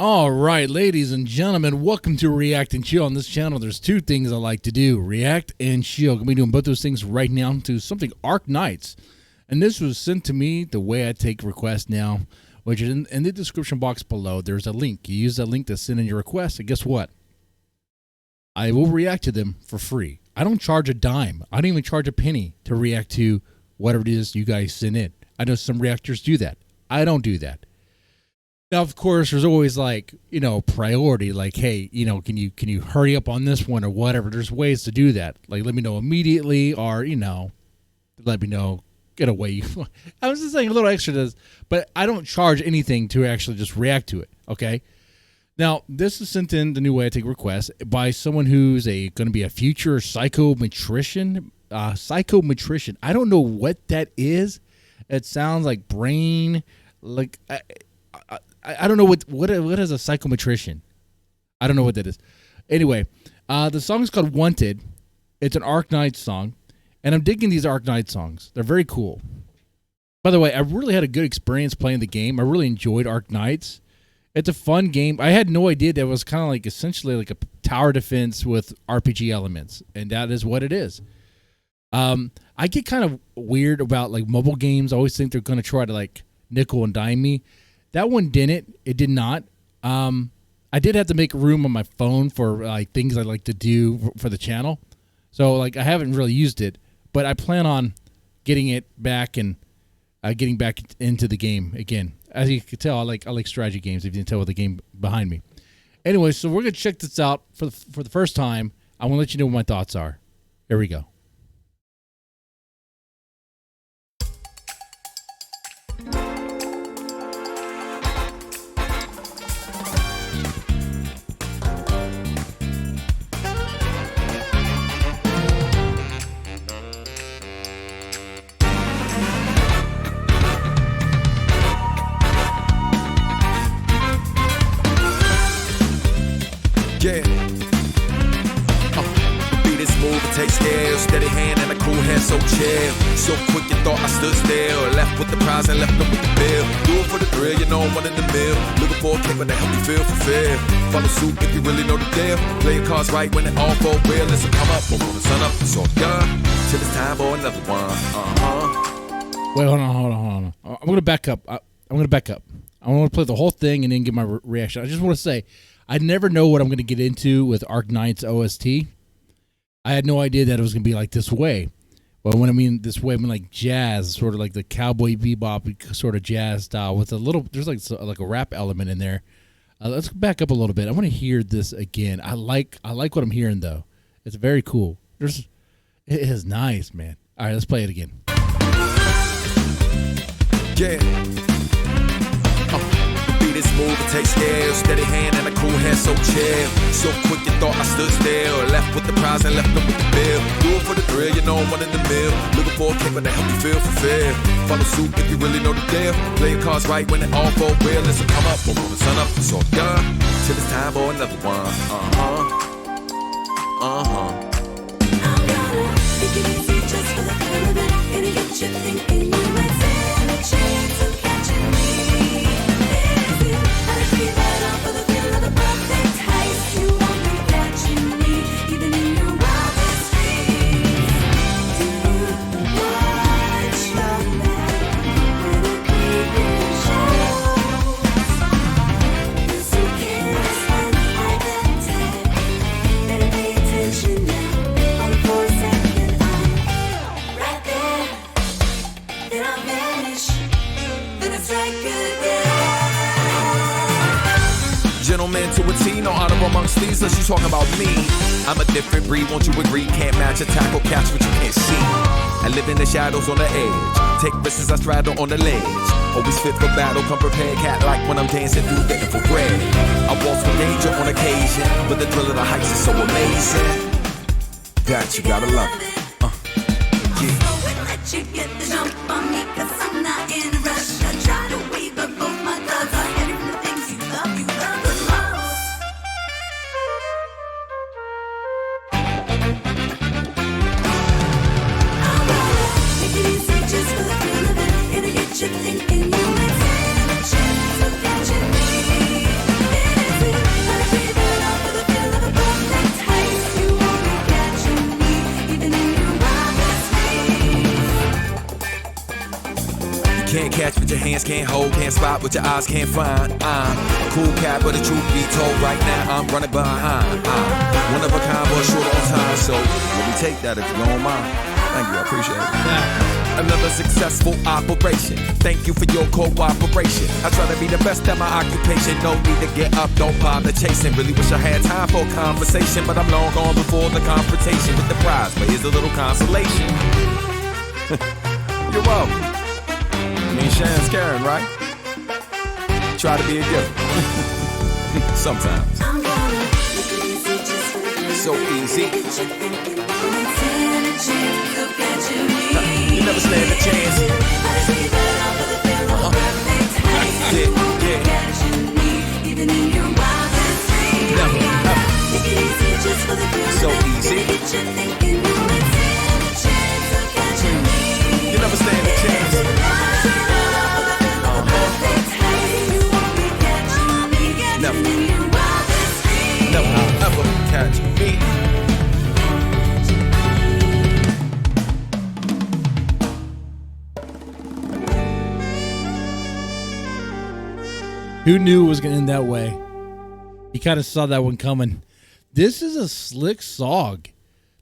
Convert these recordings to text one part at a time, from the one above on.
All right, ladies and gentlemen, welcome to React and Chill. On this channel, there's two things I like to do, react and chill. I'm going to be doing both those things right now to something ARKNIGHTS. And this was sent to me the way I take requests now, which is in the description box below. There's a link. You use that link to send in your request, and guess what? I will react to them for free. I don't charge a dime. I don't even charge a penny to react to whatever it is you guys send in. I know some reactors do that. I don't do that. Now, of course, there's always priority, like, hey, can you hurry up on this one or whatever. There's ways to do that. Like, let me know immediately or, let me know, get away. I was just saying a little extra to this, but I don't charge anything to actually just react to it, okay? Now, this is sent in the new way I take requests by someone who's going to be a future psychometrician. Psychometrician. I don't know what that is. It sounds like brain, like... I don't know what is a psychometrician. I don't know what that is. Anyway, the song is called Wanted. It's an ARKNIGHTS song, and I'm digging these ARKNIGHTS songs. They're very cool. By the way, I really had a good experience playing the game. I really enjoyed ARKNIGHTS. It's a fun game. I had no idea that it was kind of like essentially like a tower defense with RPG elements, and that is what it is. I get kind of weird about like mobile games. I always think they're going to try to like nickel and dime me. That one didn't. It did not. I did have to make room on my phone for like things I like to do for the channel. So like I haven't really used it, but I plan on getting it back and getting back into the game again. As you can tell, I like strategy games. If you can tell with the game behind me. Anyway, so we're gonna check this out for the first time. I want to let you know what my thoughts are. Here we go. Yeah. Beat is smooth, it takes scale. Steady hand and a cool head, so chill. So quick you thought I stood still. Left with the prize and left them with the bill. Do it for the thrill, you know I'm one in the mill. Looking for a kick, but they help me feel fulfilled. Follow suit if you really know the deal. Play your cards right when it all for real. Listen, come up, but when the sun up, it's all done. Till it's time for another one. Wait, hold on. I'm gonna back up. I want to play the whole thing and then give my reaction. I just want to say, I never know what I'm going to get into with ARKNIGHTS OST. I had no idea that it was going to be like this way. Well, when I mean this way, I mean like jazz, sort of like the cowboy bebop sort of jazz style with a little, there's like a rap element in there. Let's back up a little bit. I want to hear this again. I like what I'm hearing though. It's very cool. It is nice, man. All right, let's play it again. Yeah. It's smooth, it takes scale. Steady hand and a cool head, so chill. So quick you thought I stood still. Left with the prize and left them with the bill. Do it for the thrill, you know I'm one in the mill. Looking for a kick, but they help me feel fulfilled. Follow suit if you really know the deal. Play your cards right when it all for real. Listen, come up, but when the sun up, it's all done. Till it's time for another one. I'm gonna take it easy just for the fun of it. Gonna get you thinking you might stand a chance of catching me. Gentleman to a T, no honor amongst these unless you talk about me. I'm a different breed, won't you agree? Can't match, attack, or catch what you can't see. I live in the shadows on the edge. Take risks as I straddle on the ledge. Always fit for battle, come prepared, cat like when I'm dancing through the infrared. I walk with danger on occasion, but the thrill of the heights is so amazing that you gotta love it. Yeah. Let you get the jump on me, 'cause I'm not in a rush. I try to wave, but both my thugs are heading for the things you love the most. I'm gonna take it easy just for the feel of it. Gonna get you thinking you might stand a chance of catching me. catch what your hands can't hold, can't spot what your eyes can't find. I'm a cool cat, but the truth be told, right now I'm running behind. I'm one of a kind, but short on time, so let me take that if you don't mind. Thank you, I appreciate it. Another successful operation. Thank you for your cooperation. I try to be the best at my occupation. No need to get up, don't bother chasing. Really wish I had time for a conversation, but I'm long gone before the confrontation with the prize. But here's a little consolation. You're welcome. Me and Shan's Karen, right? Try to be a giver. Sometimes. So easy. You never stand a chance. So easy. You never stand a chance. Never ever catch me. Who knew it was going to end that way? You kind of saw that one coming. This is a slick song.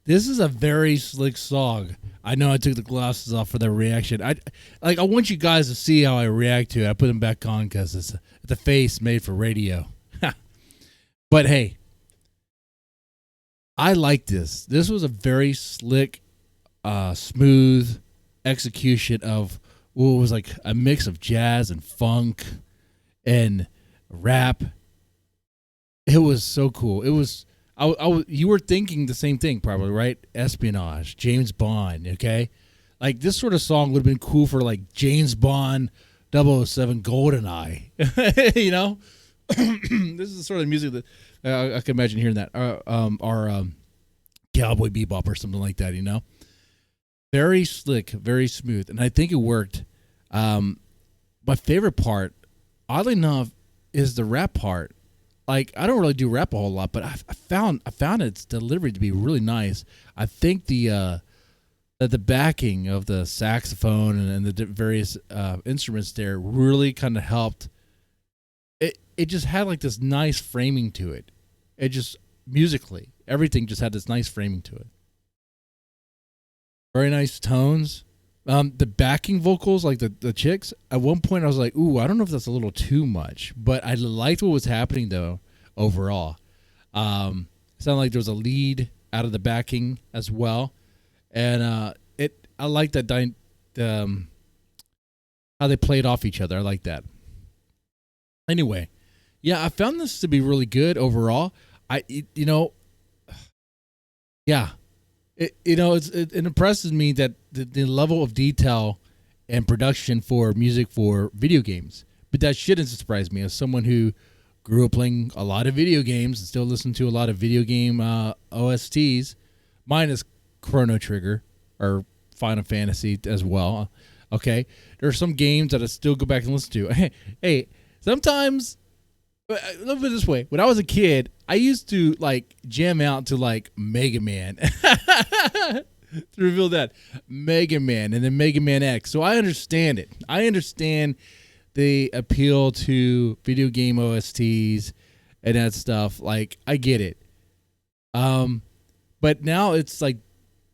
This is a very slick song. I know I took the glasses off for that reaction. I want you guys to see how I react to it. I put them back on because it's the face made for radio. But hey, I like this. This was a very slick, smooth execution of what was like a mix of jazz and funk and rap. It was so cool. It was. You were thinking the same thing, probably, right? Espionage, James Bond. Okay, like this sort of song would have been cool for like James Bond, 007, GoldenEye. You know, this is the sort of music that I can imagine hearing that. Or Cowboy Bebop or something like that. You know, very slick, very smooth, and I think it worked. My favorite part, oddly enough, is the rap part. Like, I don't really do rap a whole lot, but I found its delivery to be really nice. I think the backing of the saxophone and the various instruments there really kind of helped. It just had like this nice framing to it. It just musically, everything just had this nice framing to it. Very nice tones. The backing vocals, like the chicks, at one point I was like, ooh, I don't know if that's a little too much, but I liked what was happening though overall. It sounded like there was a lead out of the backing as well, and I like that how they played off each other. I like that. Anyway, yeah, I found this to be really good overall. Yeah. It impresses me that the level of detail and production for music for video games. But that shouldn't surprise me as someone who grew up playing a lot of video games and still listen to a lot of video game OSTs. Mine is Chrono Trigger or Final Fantasy as well. Okay, there are some games that I still go back and listen to. Hey, sometimes. Let me put it this way. When I was a kid, I used to like jam out to like Mega Man. To reveal that. Mega Man and then Mega Man X. So I understand it. I understand the appeal to video game OSTs and that stuff. Like, I get it. But now it's like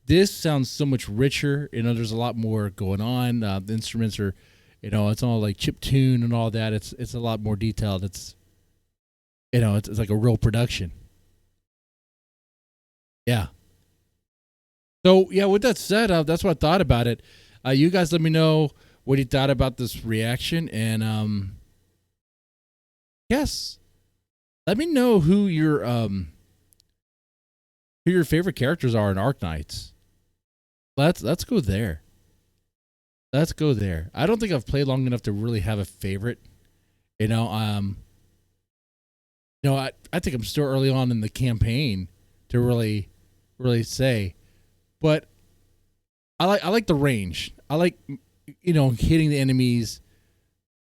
this sounds so much richer. There's a lot more going on. The instruments are, it's all like chip tune and all that. It's a lot more detailed. It's like a real production. Yeah. So, yeah, with that said, that's what I thought about it. You guys let me know what you thought about this reaction. And, yes, let me know who your favorite characters are in Arknights. Let's go there. Let's go there. I don't think I've played long enough to really have a favorite. I think I'm still early on in the campaign to really say, but I like the range. I like, hitting the enemies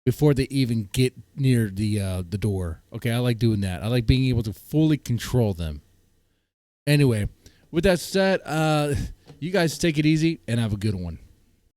before they even get near the door. Okay, I like doing that. I like being able to fully control them. Anyway, with that said, you guys take it easy and have a good one.